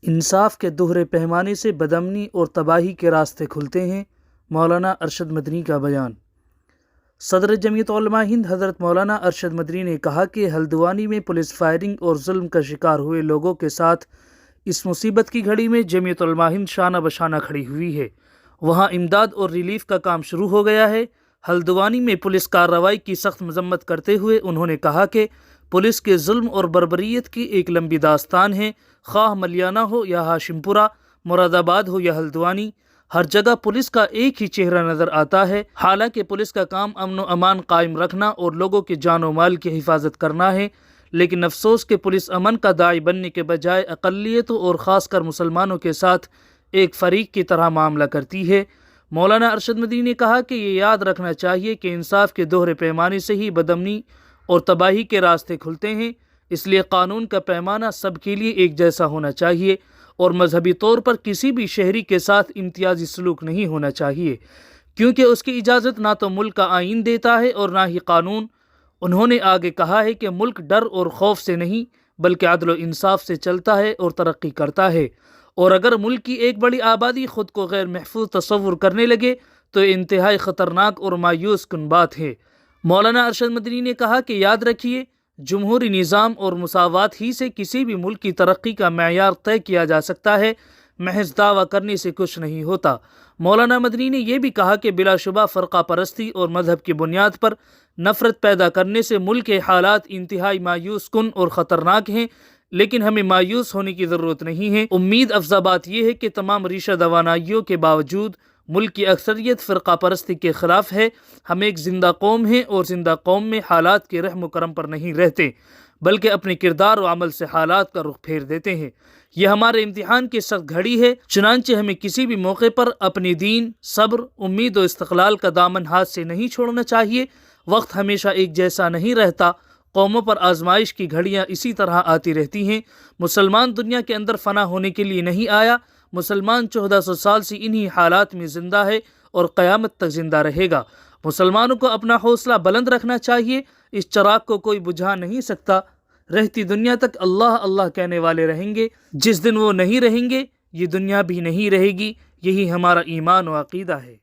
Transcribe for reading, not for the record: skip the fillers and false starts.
انصاف کے دوہرے پیمانے سے بدامنی اور تباہی کے راستے کھلتے ہیں، مولانا ارشد مدنی کا بیان۔ صدر جمعیت علماء ہند حضرت مولانا ارشد مدنی نے کہا کہ ہلدوانی میں پولیس فائرنگ اور ظلم کا شکار ہوئے لوگوں کے ساتھ اس مصیبت کی گھڑی میں جمعیت علماء ہند شانہ بشانہ کھڑی ہوئی ہے۔ وہاں امداد اور ریلیف کا کام شروع ہو گیا ہے۔ ہلدوانی میں پولیس کارروائی کی سخت مذمت کرتے ہوئے انہوں نے کہا کہ پولیس کے ظلم اور بربریت کی ایک لمبی داستان ہے، خواہ ملیانہ ہو یا ہاشم پورہ، مراد آباد ہو یا ہلدوانی، ہر جگہ پولیس کا ایک ہی چہرہ نظر آتا ہے۔ حالانکہ پولیس کا کام امن و امان قائم رکھنا اور لوگوں کے جان و مال کی حفاظت کرنا ہے، لیکن افسوس کہ پولیس امن کا داعی بننے کے بجائے اقلیتوں اور خاص کر مسلمانوں کے ساتھ ایک فریق کی طرح معاملہ کرتی ہے۔ مولانا ارشد مدنی نے کہا کہ یہ یاد رکھنا چاہیے کہ انصاف کے دوہرے پیمانے سے ہی بدامنی اور تباہی کے راستے کھلتے ہیں، اس لیے قانون کا پیمانہ سب کے لیے ایک جیسا ہونا چاہیے اور مذہبی طور پر کسی بھی شہری کے ساتھ امتیازی سلوک نہیں ہونا چاہیے، کیونکہ اس کی اجازت نہ تو ملک کا آئین دیتا ہے اور نہ ہی قانون۔ انہوں نے آگے کہا ہے کہ ملک ڈر اور خوف سے نہیں بلکہ عدل و انصاف سے چلتا ہے اور ترقی کرتا ہے، اور اگر ملک کی ایک بڑی آبادی خود کو غیر محفوظ تصور کرنے لگے تو یہ انتہائی خطرناک اور مایوس کن بات ہے۔ مولانا ارشد مدنی نے کہا کہ یاد رکھیے، جمہوری نظام اور مساوات ہی سے کسی بھی ملک کی ترقی کا معیار طے کیا جا سکتا ہے، محض دعویٰ کرنے سے کچھ نہیں ہوتا۔ مولانا مدنی نے یہ بھی کہا کہ بلا شبہ فرقہ پرستی اور مذہب کی بنیاد پر نفرت پیدا کرنے سے ملک کے حالات انتہائی مایوس کن اور خطرناک ہیں، لیکن ہمیں مایوس ہونے کی ضرورت نہیں ہے۔ امید افزا بات یہ ہے کہ تمام ریشہ دوانائیوں کے باوجود ملک کی اکثریت فرقہ پرستی کے خلاف ہے۔ ہم ایک زندہ قوم ہیں اور زندہ قوم میں حالات کے رحم و کرم پر نہیں رہتے بلکہ اپنے کردار و عمل سے حالات کا رخ پھیر دیتے ہیں۔ یہ ہمارے امتحان کی سخت گھڑی ہے، چنانچہ ہمیں کسی بھی موقع پر اپنے دین، صبر، امید و استقلال کا دامن ہاتھ سے نہیں چھوڑنا چاہیے۔ وقت ہمیشہ ایک جیسا نہیں رہتا، قوموں پر آزمائش کی گھڑیاں اسی طرح آتی رہتی ہیں۔ مسلمان دنیا کے اندر فنا ہونے کے لیے نہیں آیا، مسلمان 1400 سال سے انہی حالات میں زندہ ہے اور قیامت تک زندہ رہے گا۔ مسلمانوں کو اپنا حوصلہ بلند رکھنا چاہیے، اس چراغ کو کوئی بجھا نہیں سکتا۔ رہتی دنیا تک اللہ اللہ کہنے والے رہیں گے، جس دن وہ نہیں رہیں گے یہ دنیا بھی نہیں رہے گی۔ یہی ہمارا ایمان و عقیدہ ہے۔